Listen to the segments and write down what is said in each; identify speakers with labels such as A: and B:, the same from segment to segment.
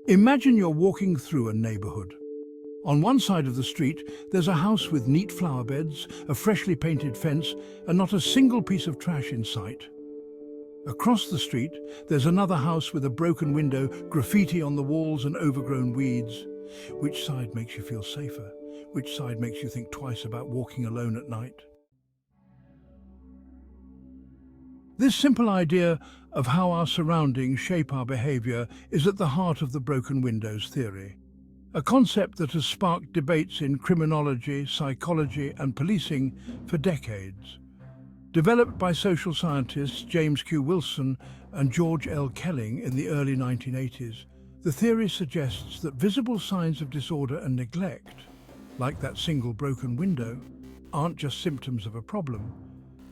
A: Imagine you're walking through a neighborhood. On one side of the street, there's a house with neat flower beds, a freshly painted fence, and not a single piece of trash in sight. Across the street, there's another house with a broken window, graffiti on the walls, and overgrown weeds. Which side makes you feel safer? Which side makes you think twice about walking alone at night? This simple idea of how our surroundings shape our behavior is at the heart of the broken windows theory, a concept that has sparked debates in criminology, psychology, and policing for decades. Developed by social scientists James Q. Wilson and George L. Kelling in the early 1980s, the theory suggests that visible signs of disorder and neglect, like that single broken window, aren't just symptoms of a problem.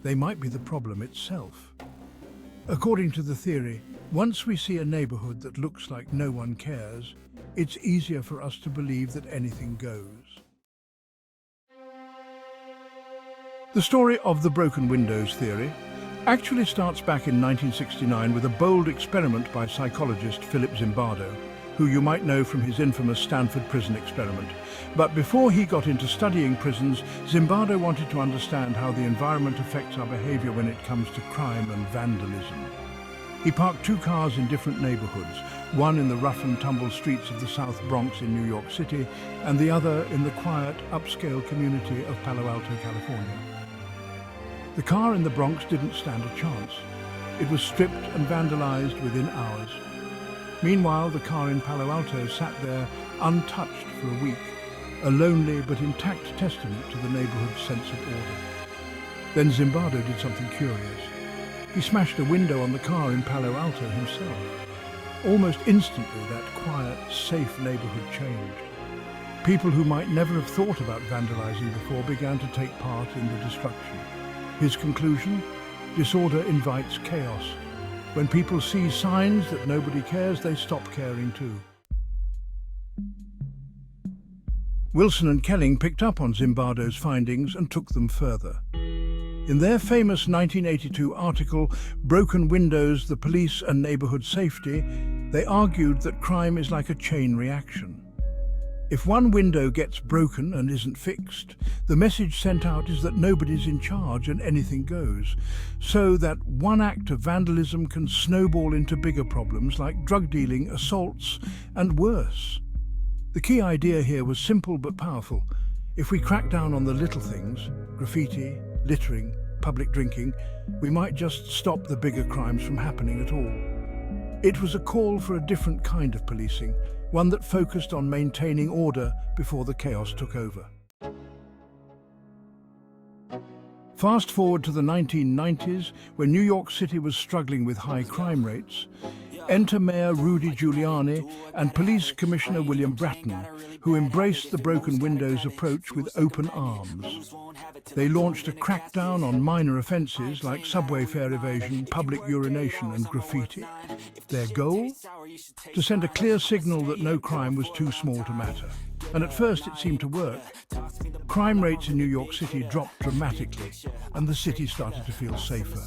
A: They might be the problem itself. According to the theory, once we see a neighborhood that looks like no one cares, it's easier for us to believe that anything goes. The story of the broken windows theory actually starts back in 1969 with a bold experiment by psychologist Philip Zimbardo, who you might know from his infamous Stanford prison experiment. But before he got into studying prisons, Zimbardo wanted to understand how the environment affects our behavior when it comes to crime and vandalism. He parked two cars in different neighborhoods, one in the rough and tumble streets of the South Bronx in New York City, and the other in the quiet, upscale community of Palo Alto, California. The car in the Bronx didn't stand a chance. It was stripped and vandalized within hours. Meanwhile, the car in Palo Alto sat there untouched for a week, a lonely but intact testament to the neighborhood's sense of order. Then Zimbardo did something curious. He smashed a window on the car in Palo Alto himself. Almost instantly, that quiet, safe neighborhood changed. People who might never have thought about vandalizing before began to take part in the destruction. His conclusion? Disorder invites chaos. When people see signs that nobody cares, they stop caring too. Wilson and Kelling picked up on Zimbardo's findings and took them further. In their famous 1982 article, Broken Windows, the Police and Neighborhood Safety, they argued that crime is like a chain reaction. If one window gets broken and isn't fixed, the message sent out is that nobody's in charge and anything goes, so that one act of vandalism can snowball into bigger problems like drug dealing, assaults, and worse. The key idea here was simple but powerful. If we crack down on the little things, graffiti, littering, public drinking, we might just stop the bigger crimes from happening at all. It was a call for a different kind of policing, one that focused on maintaining order before the chaos took over. Fast forward to the 1990s, when New York City was struggling with high crime rates. Enter Mayor Rudy Giuliani and Police Commissioner William Bratton, who embraced the broken windows approach with open arms. They launched a crackdown on minor offences like subway fare evasion, public urination and graffiti. Their goal? To send a clear signal that no crime was too small to matter. And at first it seemed to work. Crime rates in New York City dropped dramatically, and the city started to feel safer.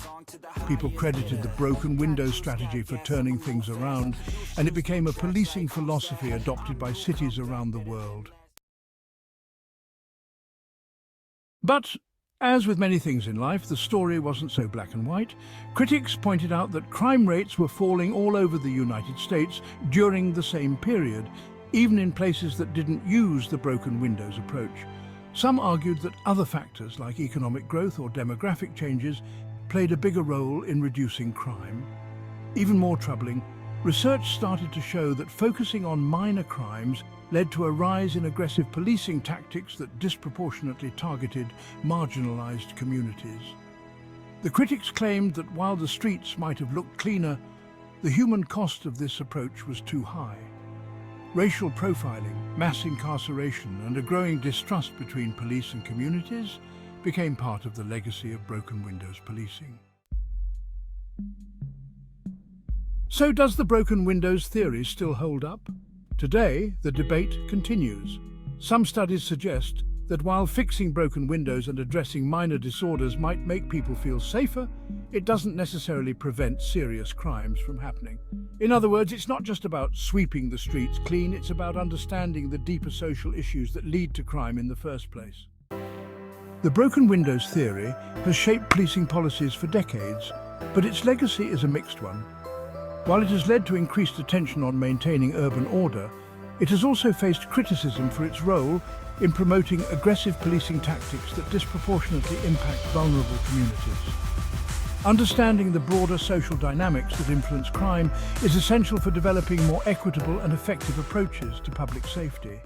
A: People credited the broken window strategy for turning things around, and it became a policing philosophy adopted by cities around the world. But, as with many things in life, the story wasn't so black and white. Critics pointed out that crime rates were falling all over the United States during the same period, even in places that didn't use the broken windows approach. Some argued that other factors like economic growth or demographic changes played a bigger role in reducing crime. Even more troubling, research started to show that focusing on minor crimes led to a rise in aggressive policing tactics that disproportionately targeted marginalized communities. The critics claimed that while the streets might have looked cleaner, the human cost of this approach was too high. Racial profiling, mass incarceration, and a growing distrust between police and communities became part of the legacy of broken windows policing. So does the broken windows theory still hold up? Today, the debate continues. Some studies suggest that while fixing broken windows and addressing minor disorders might make people feel safer, it doesn't necessarily prevent serious crimes from happening. In other words, it's not just about sweeping the streets clean, it's about understanding the deeper social issues that lead to crime in the first place. The broken windows theory has shaped policing policies for decades, but its legacy is a mixed one. While it has led to increased attention on maintaining urban order, it has also faced criticism for its role in promoting aggressive policing tactics that disproportionately impact vulnerable communities. Understanding the broader social dynamics that influence crime is essential for developing more equitable and effective approaches to public safety.